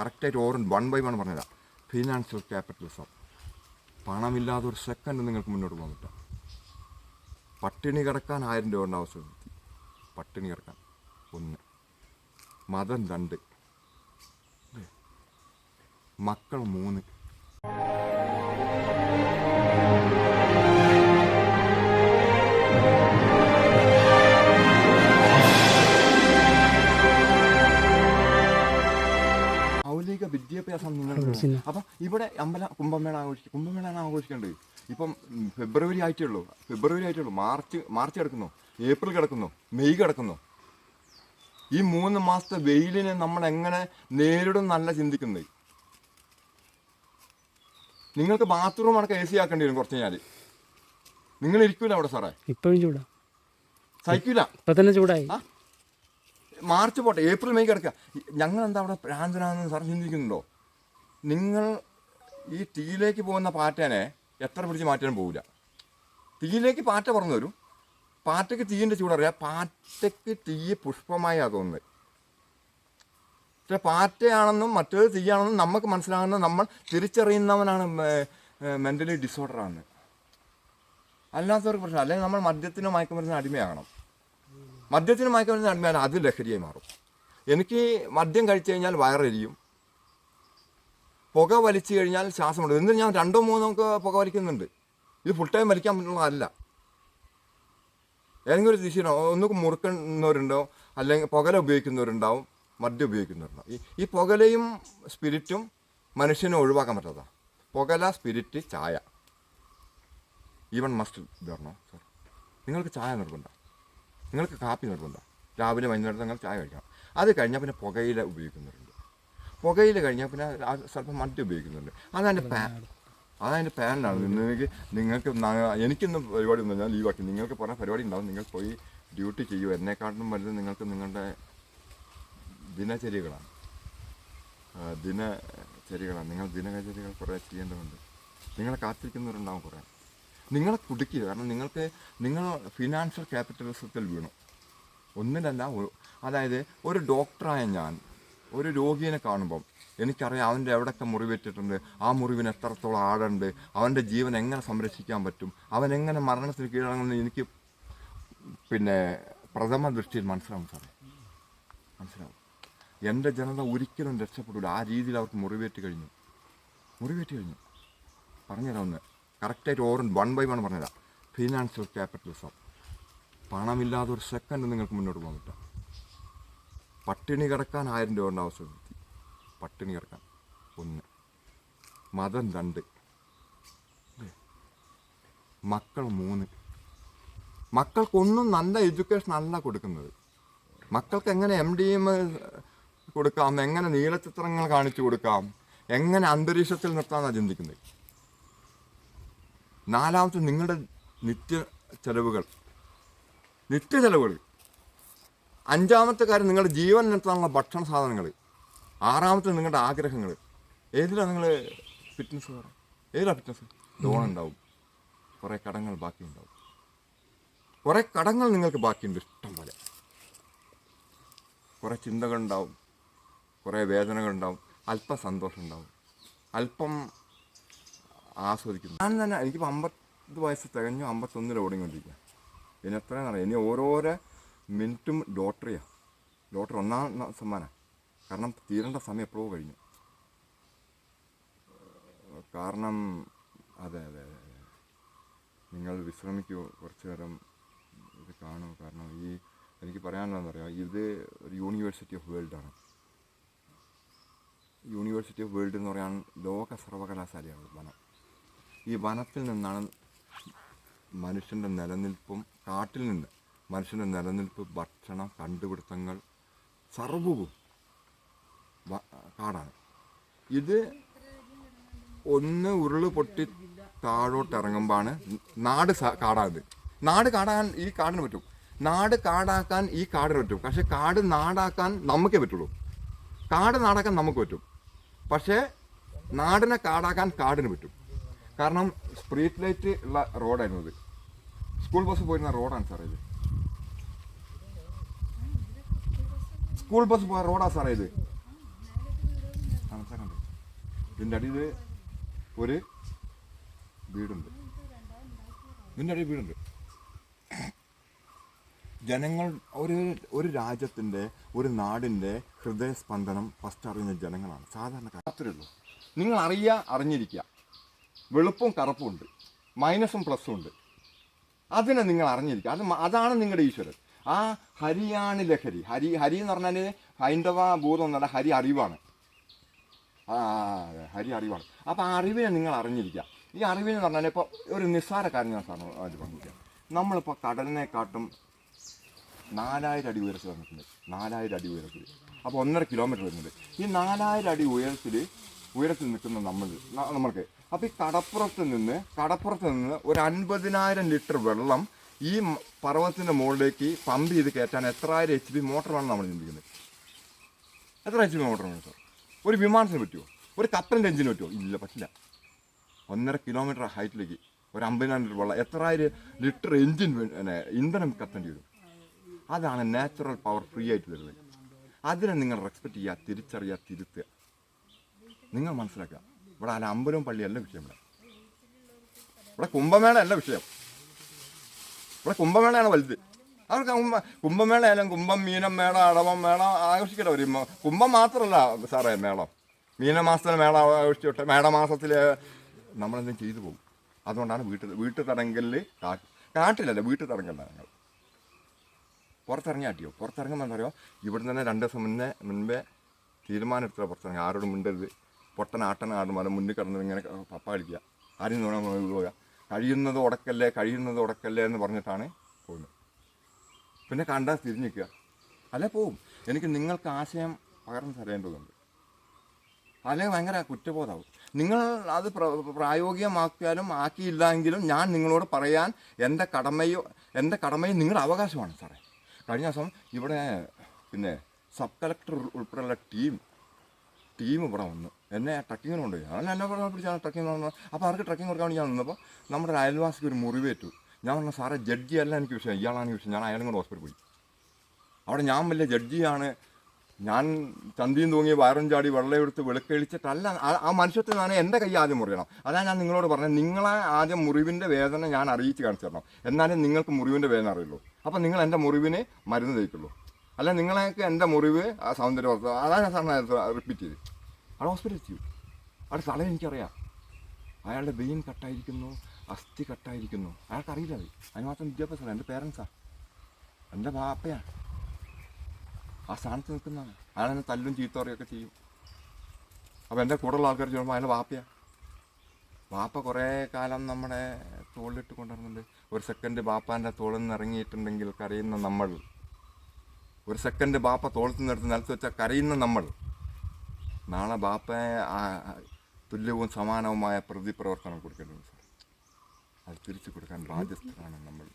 കറക്റ്റായിട്ട് ഓരോ 1 by 1 പറഞ്ഞുതരാം. Financial capitalism. പണമില്ലാതെ ഒരു സെക്കൻഡ് നിങ്ങൾക്ക് മുന്നോട്ട് പോകാൻ പറ്റും. പട്ടിണി കിടക്കാൻ 1000 രൂപ ആവശ്യം. പട്ടിണി കിടക്കാൻ 1. മതം 2. മക്കൾ 3. മൗലിക വിദ്യാഭ്യാസം നിങ്ങൾക്ക്. അപ്പം ഇവിടെ കുംഭമേള കുംഭമേളയാണ് ആഘോഷിക്കേണ്ടത്. ഇപ്പം ഫെബ്രുവരി ആയിട്ടേ ഉള്ളൂ. മാർച്ച് കിടക്കുന്നു, ഏപ്രിൽ കിടക്കുന്നു, മെയ് കിടക്കുന്നു. ഈ 3 മാസത്തെ വെയിലിനെ നമ്മൾ എങ്ങനെ നേരിടും നല്ല ചിന്തിക്കുന്നത്. നിങ്ങൾക്ക് ബാത്റൂം അടക്കം AC ആക്കേണ്ടി വരും കുറച്ച് കഴിഞ്ഞാൽ. നിങ്ങൾ ഇരിക്കൂല അവിടെ സാറേ. ഇപ്പോഴും ചൂടാ, സഹിക്കൂല. ഇപ്പം തന്നെ ചൂടായി. മാർച്ച് പോട്ടെ, ഏപ്രിൽ മെയ് കിടക്കുക. ഞങ്ങൾ എന്താ അവിടെ ഭ്രാന്തനാണെന്ന് സാർ ചിന്തിക്കുന്നുണ്ടോ? നിങ്ങൾ ഈ തീയിലേക്ക് പോകുന്ന പാറ്റേനെ എത്ര പിടിച്ച് മാറ്റാനും പോവില്ല. തീയിലേക്ക് പാറ്റ പറന്നു വരും. പാറ്റയ്ക്ക് തീയിൻ്റെ ചൂടറിയാം. പാറ്റയ്ക്ക് തീ പുഷ്പമായി തോന്നുന്നത്. പക്ഷെ പാറ്റയാണെന്നും മറ്റേത് തീയാണെന്നും നമുക്ക് മനസ്സിലാകുന്ന നമ്മൾ തിരിച്ചറിയുന്നവനാണ് മെൻ്റലി ഡിസോർഡറാണ്. അല്ലാത്തവർക്ക് പ്രശ്നം. അല്ലെങ്കിൽ നമ്മൾ മദ്യത്തിനോ മയക്കുമരുന്നിനോ അടിമയാകണം. മദ്യത്തിനും മയക്കുമരുന്നിന് അടിമയാണ്, അത് ലഹരിയായി മാറും. എനിക്ക് മദ്യം കഴിച്ചു കഴിഞ്ഞാൽ വയറെരിയും, പുക വലിച്ചു കഴിഞ്ഞാൽ ശ്വാസം വിടും. എന്നിട്ട് ഞാൻ 2 3 ഒക്കെ പുക വലിക്കുന്നുണ്ട്. ഇത് ഫുൾ ടൈം വലിക്കാൻ പറ്റുന്നതല്ല. ഏതെങ്കിലും ഒരു ദിശയിലോ ഒന്നും മുറുക്കുന്നവരുണ്ടോ, അല്ലെങ്കിൽ പുകല ഉപയോഗിക്കുന്നവരുണ്ടാവും, മദ്യം ഉപയോഗിക്കുന്നവരുണ്ടാവും. ഈ പുകലയും സ്പിരിറ്റും മനുഷ്യനെ ഒഴിവാക്കാൻ പറ്റാത്ത. പുകല, സ്പിരിറ്റ്, ചായ ഈവൻ മസ്റ്റ് ഇതരണോ സാർ? നിങ്ങൾക്ക് ചായ നിർബന്ധം, നിങ്ങൾക്ക് കാപ്പി നിർബന്ധം. രാവിലെ വൈകുന്നേരത്ത് നിങ്ങൾ ചായ കഴിക്കണം. അത് കഴിഞ്ഞാൽ പിന്നെ പുകയില ഉപയോഗിക്കുന്നവരുണ്ട്. പുകയില കഴിഞ്ഞാൽ പിന്നെ സ്വല്പം മദ്യം ഉപയോഗിക്കുന്നുണ്ട്. അതതിൻ്റെ പാനലാണ്. നിങ്ങൾക്ക് എനിക്കൊന്നും പരിപാടി ഒന്നും ഞാൻ ലീവാക്കി. നിങ്ങൾക്ക് കുറേ പരിപാടി ഉണ്ടാവും. നിങ്ങൾ പോയി ഡ്യൂട്ടി ചെയ്യൂ. എന്നെക്കാട്ടിലും വലുത് നിങ്ങൾക്ക് നിങ്ങളുടെ ദിനചര്യകളാണ്. നിങ്ങൾ ദിനചര്യകൾ കുറേ ചെയ്യേണ്ടതുണ്ട്. നിങ്ങളെ കാത്തിരിക്കുന്നവരുണ്ടാവും കുറേ. നിങ്ങളെ കുടുക്കിയത് കാരണം നിങ്ങൾ ഫിനാൻഷ്യൽ ക്യാപിറ്റലിസത്തിൽ വീണു. ഒന്നിലല്ല. അതായത് ഒരു ഡോക്ടറായ ഞാൻ ഒരു രോഗിയെ കാണുമ്പം എനിക്കറിയാം അവൻ്റെ എവിടെയൊക്കെ മുറിവേറ്റിട്ടുണ്ട്, ആ മുറിവിന് എത്രത്തോളം ആടുണ്ട്, അവൻ്റെ ജീവൻ എങ്ങനെ സംരക്ഷിക്കാൻ പറ്റും, അവനെങ്ങനെ മരണത്തിന് കീഴടങ്ങുമെന്ന് എനിക്ക് പ്രഥമ ദൃഷ്ടിയിൽ മനസ്സിലാവും സാറേ, മനസ്സിലാവും. എൻ്റെ ജനത ഒരിക്കലും രക്ഷപ്പെടില്ല. ആ രീതിയിൽ അവർക്ക് മുറിവേറ്റ് കഴിഞ്ഞു. പറഞ്ഞുതരാം ഒന്ന് കറക്റ്റായിട്ട് ഓരോ 1 by 1 പറഞ്ഞുതരാം. Financial capitalism. പണമില്ലാതെ ഒരു സെക്കൻഡ് നിങ്ങൾക്ക് മുന്നോട്ട് പോകാൻ പറ്റും. പട്ടിണി കിടക്കാൻ 1000 രൂപ ആവശ്യം. പട്ടിണി കിടക്കാൻ 1. മതം 2. മക്കൾ 3. മക്കൾക്കൊന്നും നല്ല എഡ്യൂക്കേഷൻ അല്ല കൊടുക്കുന്നത്. മക്കൾക്ക് എങ്ങനെ MDM കൊടുക്കാം, എങ്ങനെ നീലച്ചിത്രങ്ങൾ കാണിച്ചു കൊടുക്കാം, എങ്ങനെ അന്തരീക്ഷത്തിൽ നിർത്താമെന്നാണ് ചിന്തിക്കുന്നത്. 4-മത്തെ നിങ്ങളുടെ നിത്യ ചെലവുകൾ. 5-മത്തെ കാര്യം നിങ്ങളുടെ ജീവൻ നിർത്താനുള്ള ഭക്ഷണ സാധനങ്ങൾ. 6-മത്തെ നിങ്ങളുടെ ആഗ്രഹങ്ങൾ. ഏതിലാണ് നിങ്ങൾ ഫിറ്റ്നസ് പറയാം? ഏതിലാണ് ഫിറ്റ്നസ്? ലോൺ ഉണ്ടാവും, കുറേ കടങ്ങൾ ബാക്കിയുണ്ടാവും. കുറേ കടങ്ങൾ നിങ്ങൾക്ക് ബാക്കിയുണ്ട് ഇഷ്ടം പോലെ. കുറേ ചിന്തകളുണ്ടാവും, കുറേ വേദനകളുണ്ടാവും, അല്പം സന്തോഷം ഉണ്ടാവും, അല്പം ആസ്വദിക്കുന്നു. ഞാൻ തന്നെ എനിക്ക് 50 വയസ്സ് തികഞ്ഞു, 51 ഓടിക്കൊണ്ടിരിക്കുക. ഇനി എത്രയാണെന്ന് അറിയാം. ഇനി ഓരോരോ മിനിറ്റും ലോട്ടറി 1ാം സമ്മാനം. കാരണം തീരേണ്ട സമയം എപ്പോഴോ കഴിഞ്ഞു. കാരണം അതെ നിങ്ങൾ വിശ്രമിക്കൂ, കുറച്ച് നേരം ഇത് കാണൂ. കാരണം എനിക്ക് പറയാനുള്ളതെന്ന് പറയാം, ഇത് ഒരു യൂണിവേഴ്സിറ്റി ഓഫ് വേൾഡാണ്. യൂണിവേഴ്സിറ്റി ഓഫ് വേൾഡ് എന്ന് പറയാൻ ലോക സർവകലാശാലയാണ് വനം. ഈ വനത്തിൽ നിന്നാണ് മനുഷ്യൻ്റെ നിലനിൽപ്പും, കാട്ടിൽ നിന്ന് മനുഷ്യൻ്റെ നിലനിൽപ്പ്, ഭക്ഷണം, കണ്ടുപിടുത്തങ്ങൾ സർവ്വവും കാടാണ്. ഇത് ഒന്ന് ഉരുള് പൊട്ടി താഴോട്ടിറങ്ങുമ്പോഴാണ് നാട് കാടായത്. നാട് കാടാകാൻ ഈ കാടിന് പറ്റും, നാട് കാടാക്കാൻ ഈ കാടിന് പറ്റും. പക്ഷേ കാട് നാടാക്കാൻ നമുക്കേ പറ്റുള്ളൂ. കാട് നാടാക്കാൻ നമുക്ക് പറ്റും, പക്ഷേ നാടിനെ കാടാക്കാൻ കാടിന് പറ്റും. കാരണം സ്ട്രീറ്റ് ലൈറ്റ് ഉള്ള റോഡായിരുന്നു ഇത്. സ്കൂൾ ബസ് പോയിരുന്ന റോഡാണ് സാറേ ഇത്. സ്കൂൾ ബസ് പോയ റോഡാണ് സാറേ ഇത്. ഇതിൻ്റെ അടിയിൽ ഒരു വീടുണ്ട്, ഇതിൻ്റെ അടിയിൽ വീടുണ്ട്. ജനങ്ങൾ ഒരു രാജ്യത്തിൻ്റെ, ഒരു നാടിൻ്റെ ഹൃദയസ്പന്ദനം ഫസ്റ്റ് അറിയുന്ന ജനങ്ങളാണ്, സാധാരണക്കാർ. അത്രയേ ഉള്ളൂ. നിങ്ങൾ അറിഞ്ഞിരിക്കുക. വെളുപ്പും കറുപ്പും ഉണ്ട്, മൈനസും പ്ലസും ഉണ്ട്. അതിനെ നിങ്ങൾ അറിഞ്ഞിരിക്കുക. അതാണ് നിങ്ങളുടെ ഈശ്വരൻ. ആ ഹരിയാണ് ലഹരി. ഹരി എന്ന് പറഞ്ഞാൽ ഹൈന്ദവ ബോധം എന്നല്ല, ഹരി അറിവാണ്. ഹരി അറിവാണ്. അപ്പോൾ ആ അറിവിനെ നിങ്ങൾ അറിഞ്ഞിരിക്കുക. ഈ അറിവിനെന്ന് പറഞ്ഞാൽ ഇപ്പോൾ ഒരു നിസ്സാര കാര്യം ഞാൻ സാറിന് അത് പറഞ്ഞിരിക്കുക. നമ്മളിപ്പോൾ കടലിനെക്കാട്ടും 4000 അടി ഉയരത്തിൽ വന്നിട്ടുണ്ട്. 4000 അടി ഉയരത്തിൽ. അപ്പോൾ 1.5 കിലോമീറ്റർ വരുന്നുണ്ട്. ഈ 4000 അടി ഉയരത്തിൽ നിൽക്കുന്ന നമ്മൾക്ക് അപ്പോൾ ഈ കടപ്പുറത്ത് നിന്ന് ഒരു 50,000 ലിറ്റർ വെള്ളം ഈ പർവ്വതത്തിൻ്റെ മുകളിലേക്ക് പമ്പ് ചെയ്ത് കയറ്റാൻ എത്രായിരം HP മോട്ടറാണ് നമ്മൾ ചിന്തിക്കുന്നത്. എത്ര HP മോട്ടർ വേണം സാർ? ഒരു വിമാനത്തിന് പറ്റുമോ? ഒരു കപ്പലിൻ്റെ എഞ്ചിന് പറ്റുമോ? ഇല്ല, പറ്റില്ല. 1.5 കിലോമീറ്റർ ഹൈറ്റിലേക്ക് ഒരു 50,000 ലിറ്റർ വെള്ളം, എത്രായിരം ലിറ്റർ ഇന്ധനം കത്തേണ്ടി വരും. അതാണ് നാച്ചുറൽ പവർ ഫ്രീ ആയിട്ട് തരുന്നത്. അതിനെ നിങ്ങൾ റെസ്പെക്റ്റ് ചെയ്യുക, തിരിച്ചറിയുക, തിരുത്തുക. നിങ്ങൾ മനസ്സിലാക്കുക, ഇവിടെ അല്ല അമ്പലവും പള്ളിയല്ല വിഷയം. ഇവിടെ കുംഭമേള അല്ല വിഷയം. ഇവിടെ കുംഭമേളയാണ് വലുത്. അവർക്ക് കുംഭമേള ആയാലും കുംഭം, മീനം മേള, അടവം മേള ആഘോഷിക്കട്ടെ. ഒരു കുംഭം മാത്രമല്ല സാറേ മേളം. മീനമാസത്തിൽ മേള ആഘോഷിച്ചോട്ടെ. മേടമാസത്തിൽ നമ്മളെന്തും ചെയ്തു പോകും. അതുകൊണ്ടാണ് വീട്ടു തടങ്കലിൽ കാട്ടിലല്ല, വീട്ടു തടങ്കലില്ല. ഞങ്ങൾ പുറത്തിറങ്ങിയാട്ടിയോ? പുറത്തിറങ്ങുമ്പോൾ എന്താ പറയുക, ഇവിടെ തന്നെ 2 ദിവസം മുൻപേ തീരുമാനം എടുത്താൽ പുറത്തിറങ്ങി. ആരോടും മിണ്ടരുത്. ആട്ടനാടും അത് മുന്നിൽ കിടന്നത് ഇങ്ങനെ പപ്പ കളിക്കുക, ആരും പോവുക, കഴിയുന്നത് ഉടക്കല്ലേ എന്ന് പറഞ്ഞിട്ടാണ് പോകുന്നത്. പിന്നെ കണ്ടാൽ തിരിഞ്ഞ് നിൽക്കുക, അല്ലേ പോവും. എനിക്ക് നിങ്ങൾക്ക് ആശയം പകർന്ന് തരേണ്ടതുണ്ട്. അല്ലെങ്കിൽ ഭയങ്കര കുറ്റബോധമാവും. നിങ്ങൾ അത് പ്രായോഗികമാക്കിയാലും ആക്കിയില്ലെങ്കിലും ഞാൻ നിങ്ങളോട് പറയാൻ എൻ്റെ കടമയും നിങ്ങളുടെ അവകാശമാണ് സാറേ. കഴിഞ്ഞ ദിവസം ഇവിടെ പിന്നെ സബ് കളക്ടർ ഉൾപ്പെടെയുള്ള ടീം ഇവിടെ വന്നു. എന്നെ ട്രക്കിങ്ങിന് കൊണ്ടുപോയി. എന്നെ പിടിച്ചാൽ ട്രക്കിങ് വന്നു. അപ്പോൾ അവർക്ക് ട്രക്കിങ് കൊടുക്കാൻ വേണ്ടി ഞാൻ നിന്നപ്പോൾ നമ്മുടെ അയൽവാസിക്ക് ഒരു മുറിവേറ്റു. ഞാൻ പറഞ്ഞു, സാറേ ജഡ്ജിയല്ല എനിക്ക് വിഷയം, ഇയാളാണ് വിഷയം. ഞാൻ അയാളും കൂടെ ഹോസ്പിറ്റലിൽ പോയി. അവിടെ ഞാൻ വലിയ ജഡ്ജിയാണ്, ഞാൻ ചന്തിയും തൂങ്ങി വയറും ചാടി വെള്ളമെടുത്ത് വെളുക്കഴിച്ചിട്ടല്ല. ആ മനുഷ്യത്തിനാണ് എൻ്റെ കൈ ആദ്യം മുറിയണം. അതാണ് ഞാൻ നിങ്ങളോട് പറഞ്ഞത്. നിങ്ങളെ ആദ്യം മുറിവിൻ്റെ വേദന ഞാൻ അറിയിച്ച് കാണിച്ചു തരണം, എന്നാലേ നിങ്ങൾക്ക് മുറിവിൻ്റെ വേദന അറിയുള്ളൂ. അപ്പം നിങ്ങൾ എൻ്റെ മുറിവിന് മരുന്ന് തേക്കുള്ളൂ. അല്ല നിങ്ങളെയൊക്കെ എൻ്റെ മുറിവ് ആ സൗന്ദര്യവർദ്ധ, അതാണ് ഞാൻ സാറിന് റിപ്പീറ്റ് ചെയ്ത് അവിടെ ഹോസ്പിറ്റലിൽ എത്തിച്ചു. അവിടെ സ്ഥലം എനിക്കറിയാം. അയാളുടെ വെയിൻ കട്ടായിരിക്കുന്നു, അസ്ഥി കട്ടായിരിക്കുന്നു. അയാൾക്കറിയില്ല. അതിന് മാത്രം വിദ്യാഭ്യാസമല്ല. എൻ്റെ പേരൻസാണ്, എൻ്റെ ബാപ്പയാണ് ആ സ്ഥാനത്ത് നിൽക്കുന്നതാണ്. അയാളെന്നെ തല്ലും ചീത്തറിയൊക്കെ ചെയ്യും. അപ്പോൾ എൻ്റെ കൂടെയുള്ള ആൾക്കാർ ചെയ്യുമ്പോൾ അയാൾ ബാപ്പ കുറേ കാലം നമ്മുടെ തോളിലിട്ട് കൊണ്ടുവരുന്നുണ്ട്. ഒരു സെക്കൻഡ് ബാപ്പാൻ്റെ തോളിൽ നിന്ന് ഇറങ്ങിയിട്ടുണ്ടെങ്കിൽ കരയുന്ന നമ്മൾ, ഒരു സെക്കൻഡ് ബാപ്പ തോളത്ത് നിന്നെടുത്ത് നിലത്ത് വെച്ചാൽ കരയുന്ന നമ്മൾ, നാളെ ബാപ്പയെ തുല്യവും സമാനവുമായ പ്രതിപ്രവർത്തനം കൊടുക്കേണ്ടതുണ്ട് സാർ. അത് തിരിച്ചു കൊടുക്കാൻ ബാധ്യസ്ഥരാണ് നമ്മൾ.